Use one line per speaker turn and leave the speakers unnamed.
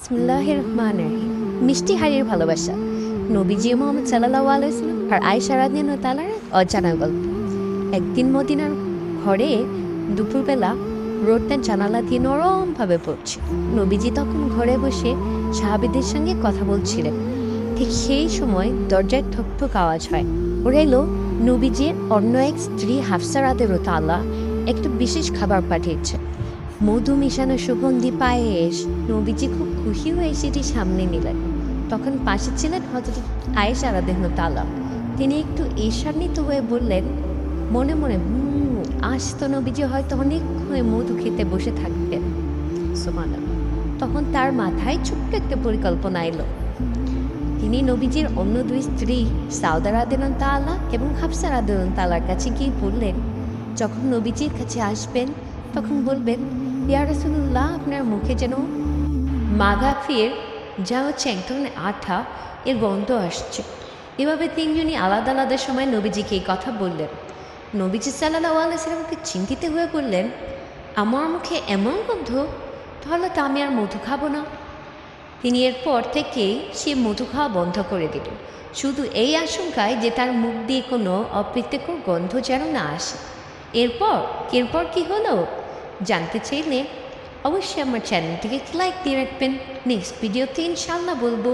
বিসমিল্লাহির রহমানির রহিম। মিষ্টি হাড়ির ভালোবাসা, নবীজি মোহাম্মদ সাল্লাল্লাহু আলাইহি ওয়াসাল্লাম আর আয়েশা রাদিয়াল্লাহু তাআলার অজানা গল্প। একদিন মদিনার ঘরে দুপুরবেলা রোদটা জানালা দিয়ে নরমভাবে পড়ছে। নবীজি তখন ঘরে বসে সাহাবীদের সঙ্গে কথা বলছিলেন। ঠিক সেই সময় দরজায় ঠকঠক আওয়াজ হয়। ওরা এলো নবীজির অন্য এক স্ত্রী হাফসা রাদিয়াল্লাহু তাআলা একটু বিশেষ খাবার পাঠিয়েছে, মধু মিশানো সুগন্ধি পায়েস। নবীজি খুব খুশি হয়ে সেটি সামনে নিলেন। তখন পাশে ছিলেন হযরত আয়েশা রাদিয়াল্লাহু তাআলা। তিনি একটু ঈর্ষান্বিত হয়ে বললেন মনে মনে, আজ তো নবীজি হয়তো অনেকক্ষণ মধু খেতে বসে থাকবেন। সুবহানাল্লাহ। তখন তার মাথায় ছোট্ট একটা পরিকল্পনা এলো। তিনি নবীজির অন্য দুই স্ত্রী সাউদা রাদিয়াল্লাহু তাআলা এবং হাফসা রাদিয়াল্লাহু তাআলার কাছে গিয়ে বললেন, যখন নবীজির কাছে আসবেন তখন বলবেন, ইয়া রাসূলুল্লাহ, আপনার মুখে যেন মাগাফির যা হচ্ছে এক ধরনের আঠা, এর গন্ধ আসছে। এভাবে তিনজনই আলাদা আলাদা সময় নবীজিকে এই কথা বললেন। নবীজি সাল্লাল্লাহু আলাইহি ওয়াসাল্লামকে চিন্তিত হয়ে বললেন, আমার মুখে এমন গন্ধ, তাহলে তো আমি আর মধু খাবো না। তিনি এরপর থেকেই সে মধু খাওয়া বন্ধ করে দিল, শুধু এই আশঙ্কায় যে তার মুখ দিয়ে কোনো অপ্রীতিকর গন্ধ যেন না আসে। এরপর এরপর কি হলো জানতে চাইলে অবশ্যই আমার চ্যানেলটিকে লাইক দিয়ে রাখবেন। নেক্সট ভিডিওতে ইনশাআল্লাহ বলবো।